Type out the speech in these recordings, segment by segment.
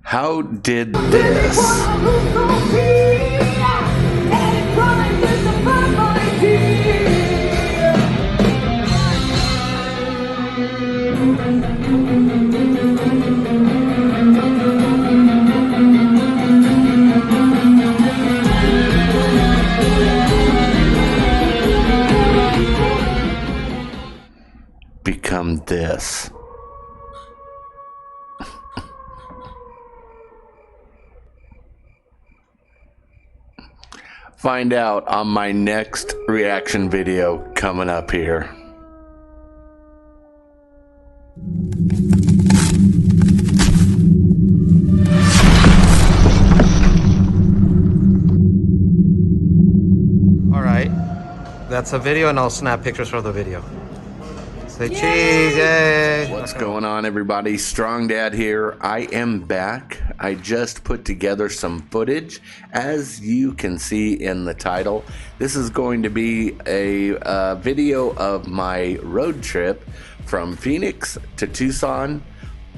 How did this? Become this. Find out on my next reaction video coming up here. All right, that's a video and I'll snap pictures for the video. Say cheese, yay! What's going on, everybody? Strong Dad here. I am back. I just put together some footage. As you can see in the title, this is going to be a video of my road trip from Phoenix to Tucson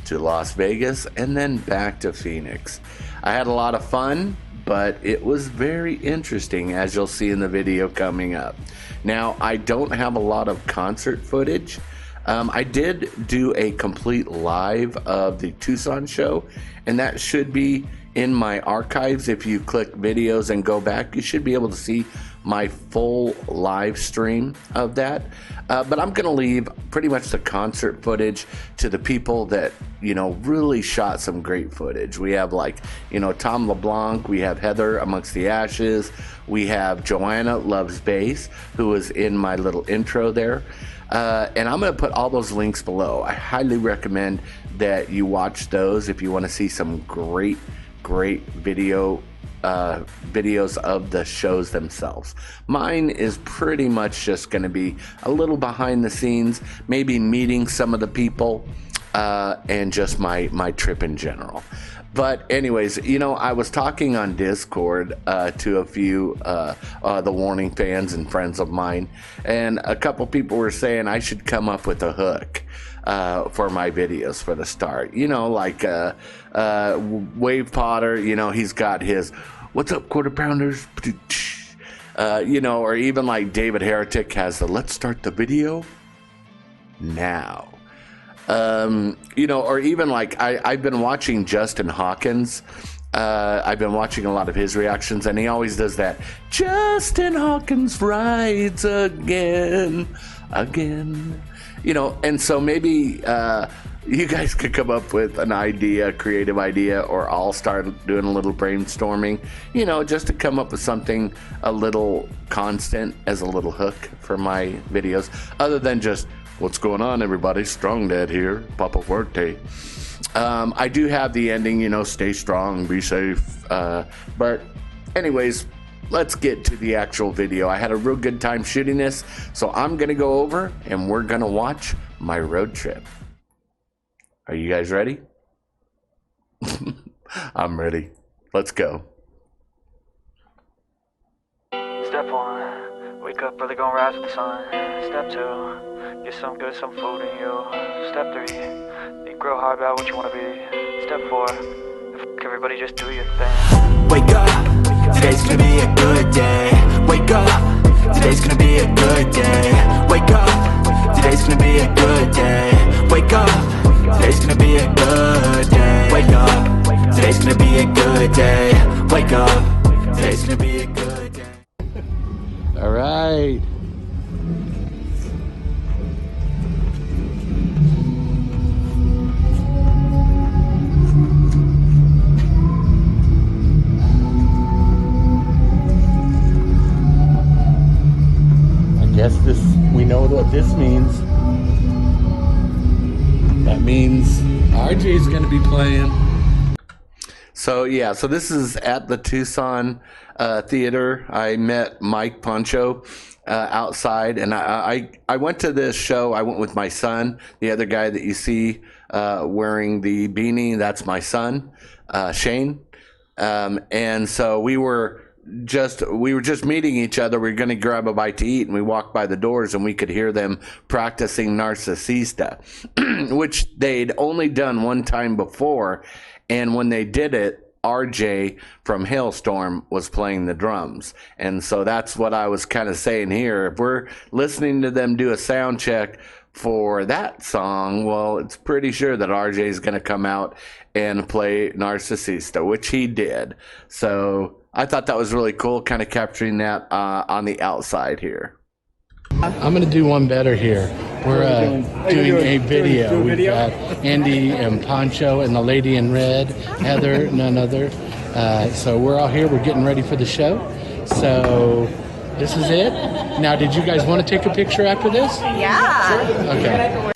to Las Vegas and then back to Phoenix. I had a lot of fun, but it was very interesting, as you'll see in the video coming up. Now, I don't have a lot of concert footage. I did do a complete live of the Tucson show, and that should be in my archives. If you click videos and go back, you should be able to see my full live stream of that. But I'm gonna leave pretty much the concert footage to the people that, you know, really shot some great footage. We have, like, you know, Tom LeBlanc, we have Heather Amongst the Ashes, we have Joanna Loves Bass, who was in my little intro there. And I'm going to put all those links below. I highly recommend that you watch those if you want to see some great videos of the shows themselves. Mine is pretty much just going to be a little behind the scenes, maybe meeting some of the people, and just my trip in general. But anyways, you know, I was talking on Discord to a few the Warning fans and friends of mine, and a couple people were saying I should come up with a hook for my videos for the start. You know, like Wave Potter, you know, he's got his "What's up, quarter pounders?" You know, or even like David Heretic has the "Let's start the video now." You know, or even like I've been watching Justin Hawkins. I've been watching a lot of his reactions, and he always does that "Justin Hawkins rides again." You know, and so maybe you guys could come up with an idea, a creative idea, or I'll start doing a little brainstorming, you know, just to come up with something a little constant as a little hook for my videos, other than just "What's going on, everybody? Strong Dad here, Papa Fuerte." I do have the ending, you know, "Stay strong, be safe." But anyways, let's get to the actual video. I had a real good time shooting this, so I'm gonna go over and we're gonna watch my road trip. Are you guys ready? I'm ready. Let's go. Step 1, wake up early, gonna rise with the sun. Step 2, get some good, some food in you. Step 3, think real hard about what you wanna be. Step 4, fuck everybody, just do your thing. Wake up, today's gonna be a good day. Wake up, today's gonna be a good day. Wake up, today's gonna be a good day. Wake up, today's gonna be a good day. Wake up, today's gonna be a good day. Wake up, today's gonna be a good day. All right. I guess we know what this means. That means RJ's going to be playing. So yeah, so this is at the Tucson theater. I met Mike Poncho outside, and I went to this show. I went with my son. The other guy that you see wearing the beanie, that's my son, Shane. And so we were we were just meeting each other. We were going to grab a bite to eat, and we walked by the doors, and we could hear them practicing Narcisista, which they'd only done one time before. And when they did it, RJ from Hailstorm was playing the drums. And so that's what I was kind of saying here. If we're listening to them do a sound check for that song, well, it's pretty sure that RJ is going to come out and play Narcisista, which he did. So I thought that was really cool, kind of capturing that on the outside here. I'm going to do one better here. We're doing a video. We've got Andy and Poncho and the lady in red, Heather, none other. So we're all here. We're getting ready for the show. So this is it. Now, did you guys want to take a picture after this? Yeah. Okay.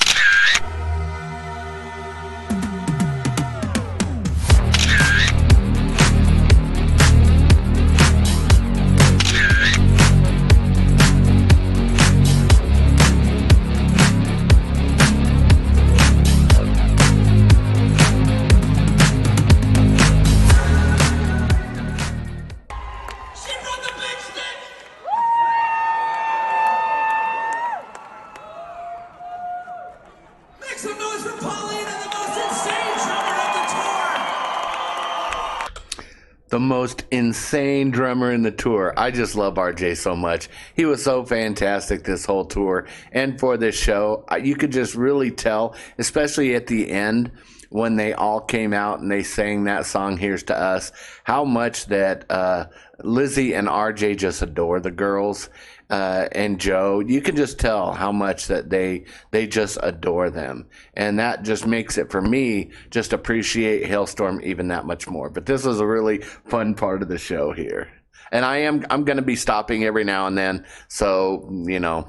The most insane drummer in the tour. I just love RJ so much. He was so fantastic this whole tour. And for this show, you could just really tell, especially at the end, when they all came out and they sang that song, Here's to Us, how much that Lizzie and RJ just adore the girls. And Joe, you can just tell how much that they just adore them, and that just makes it, for me, just appreciate Hailstorm even that much more. But this was a really fun part of the show here, and I'm going to be stopping every now and then, so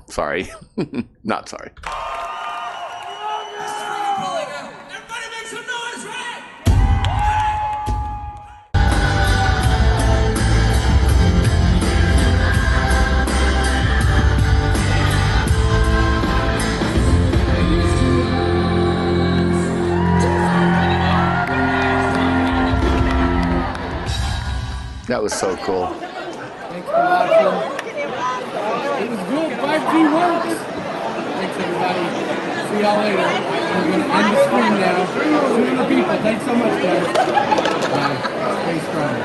sorry. Not sorry. That was so cool. Thanks for watching. It was good. 5G works. Thanks, everybody. See y'all later. We're going to end the stream now. 200 people. Thanks so much, guys. Bye. Stay strong.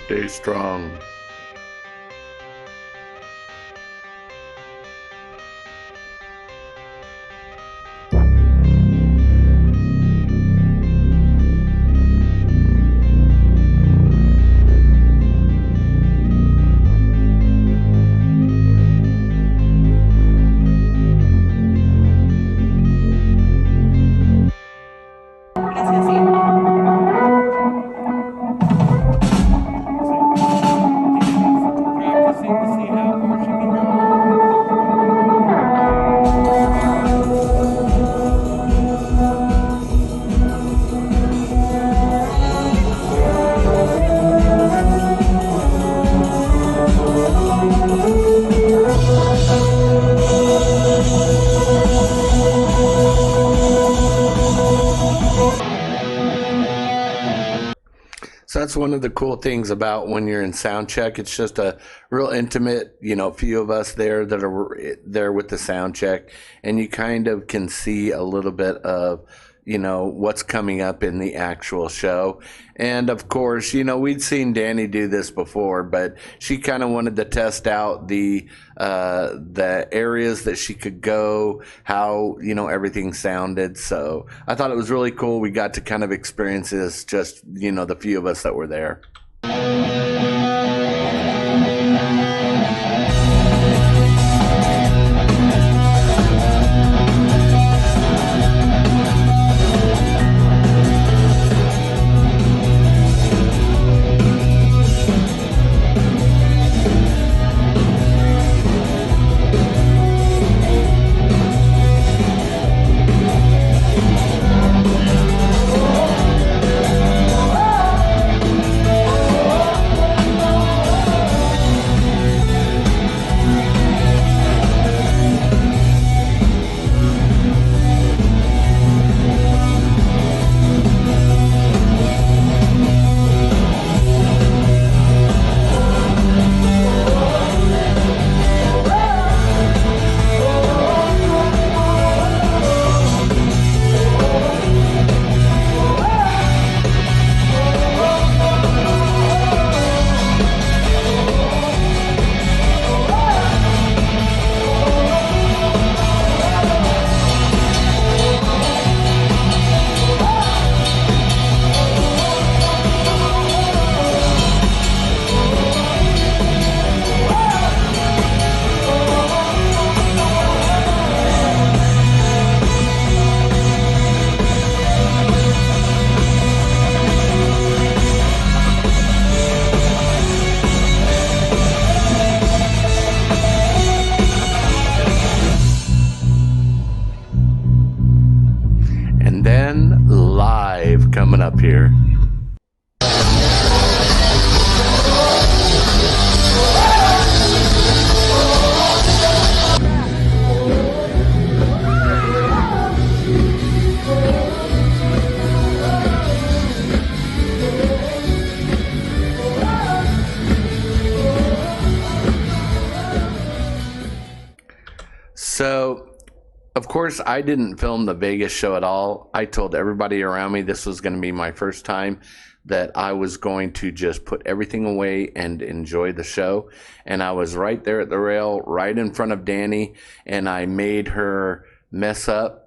Stay strong. So that's one of the cool things about when you're in sound check. It's just a real intimate, few of us there that are there with the sound check, and you kind of can see a little bit of, what's coming up in the actual show. And of course, we'd seen Danny do this before, but she kind of wanted to test out the areas that she could go, how, everything sounded. So I thought it was really cool. We got to kind of experience this, just, the few of us that were there. here. So, of course, I didn't film the Vegas show at all. I told everybody around me this was going to be my first time, that I was going to just put everything away and enjoy the show. And I was right there at the rail, right in front of Danny, and I made her mess up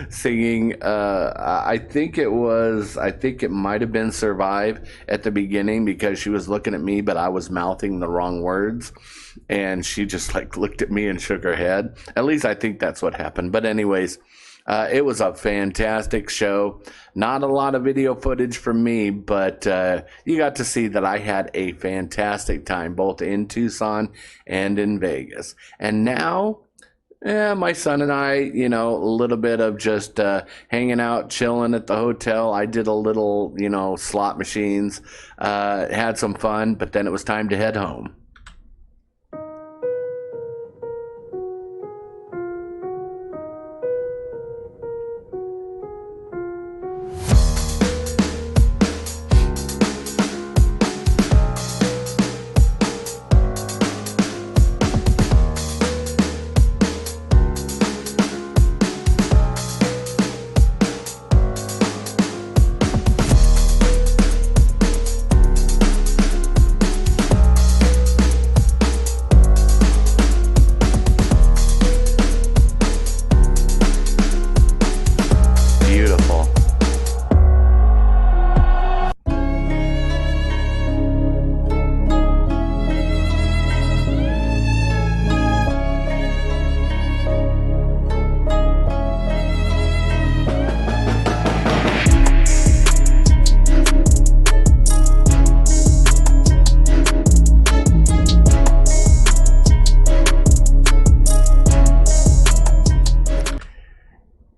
singing. I think it might have been Survive at the beginning, because she was looking at me, but I was mouthing the wrong words. And she just like looked at me and shook her head. At least I think that's what happened. But anyways, it was a fantastic show. Not a lot of video footage from me, but you got to see that I had a fantastic time, both in Tucson and in Vegas. And now, my son and I, a little bit of just hanging out, chilling at the hotel. I did a little, slot machines, had some fun, but then it was time to head home.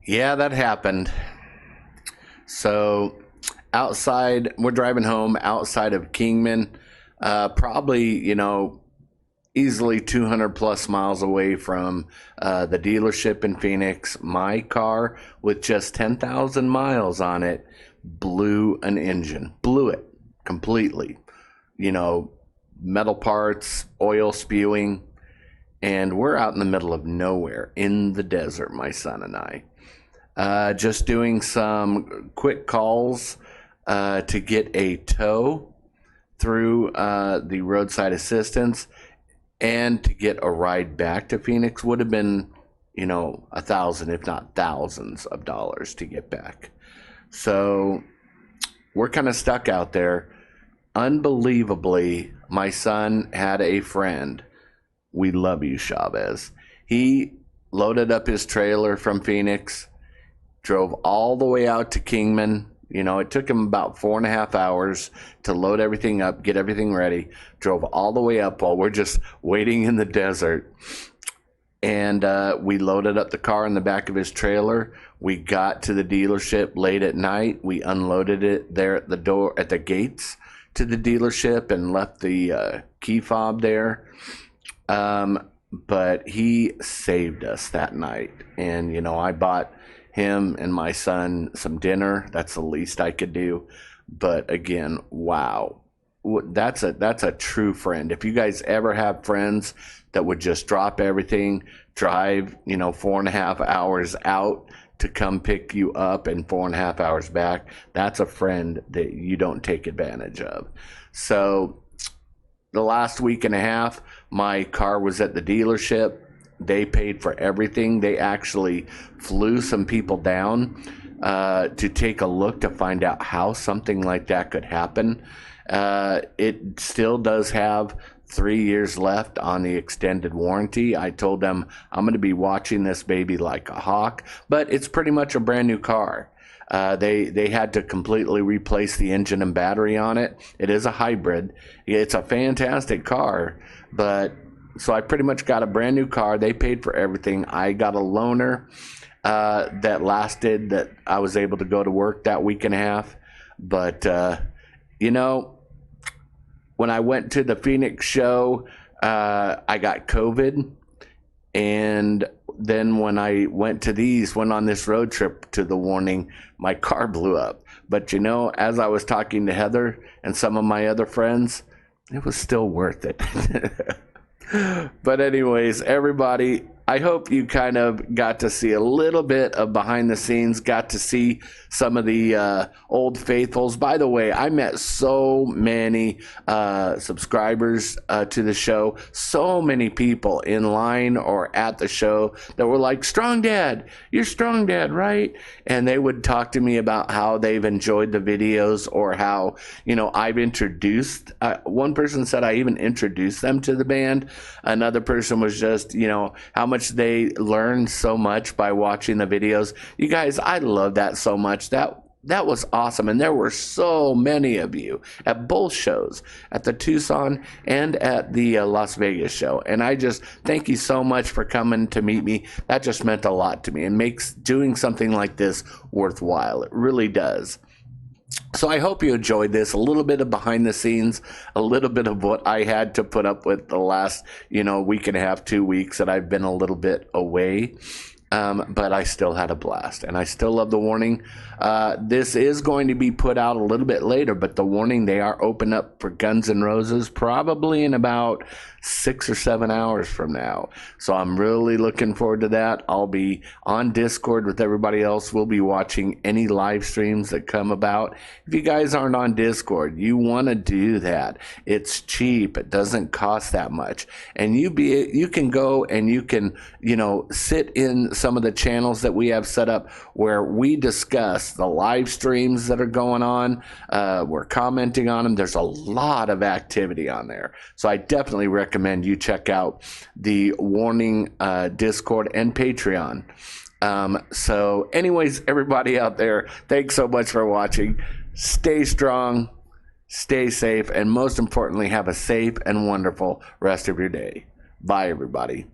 Yeah, that happened. So outside, we're driving home outside of Kingman, probably, easily 200 plus miles away from the dealership in Phoenix. My car with just 10,000 miles on it blew an engine, blew it completely. Metal parts, oil spewing, and we're out in the middle of nowhere in the desert, my son and I. Just doing some quick calls to get a tow through the roadside assistance, and to get a ride back to Phoenix would have been, $1,000, if not thousands of dollars to get back. So we're kind of stuck out there. Unbelievably, my son had a friend. We love you, Chavez. He loaded up his trailer from Phoenix, drove all the way out to Kingman. It took him about 4.5 hours to load everything up, get everything ready. Drove all the way up while we're just waiting in the desert. And we loaded up the car in the back of his trailer. We got to the dealership late at night. We unloaded it there at the door, at the gates to the dealership, and left the key fob there. But he saved us that night. And, I bought him and my son some dinner. That's the least I could do. But again, wow, that's a true friend. If you guys ever have friends that would just drop everything, drive 4.5 hours out to come pick you up, and 4.5 hours back, that's a friend that you don't take advantage of. So the last week and a half, my car was at the dealership. They paid for everything. They actually flew some people down to take a look to find out how something like that could happen. It still does have 3 years left on the extended warranty. I told them I'm going to be watching this baby like a hawk, but it's pretty much a brand new car. They had to completely replace the engine and battery on it. It is a hybrid. It's a fantastic car, but so I pretty much got a brand new car. They paid for everything. I got a loaner that lasted, that I was able to go to work that week and a half. But, you know, when I went to the Phoenix show, I got COVID. And then when I went on this road trip to the Warning, my car blew up. But, you know, as I was talking to Heather and some of my other friends, it was still worth it. But anyways, everybody, I hope you kind of got to see a little bit of behind the scenes, got to see some of the old faithfuls. By the way, I met so many subscribers to the show, so many people in line or at the show that were like, Strong Dad, you're Strong Dad, right? And they would talk to me about how they've enjoyed the videos or how, you know, I've introduced, one person said I even introduced them to the band. Another person was just, you know, how much they learned so much by watching the videos. You guys, I love that so much. That was awesome. And there were so many of you at both shows, at the Tucson and at the Las Vegas show. And I just thank you so much for coming to meet me. That just meant a lot to me and makes doing something like this worthwhile. It really does. So I hope you enjoyed this, a little bit of behind the scenes, a little bit of what I had to put up with the last, you know, week and a half, 2 weeks that I've been a little bit away. But I still had a blast, and I still love The Warning. This is going to be put out a little bit later, but The Warning, they are open up for Guns N' Roses probably in about 6 or 7 hours from now. So I'm really looking forward to that. I'll be on Discord with everybody else. We'll be watching any live streams that come about. If you guys aren't on Discord, you want to do that. It's cheap. It doesn't cost that much. And you can go and you can, you know, sit in some of the channels that we have set up where we discuss the live streams that are going on. We're commenting on them. There's a lot of activity on there. So I definitely recommend you check out the Warning Discord and Patreon. So anyways, everybody out there, thanks so much for watching. Stay strong, stay safe, and most importantly, have a safe and wonderful rest of your day. Bye, everybody.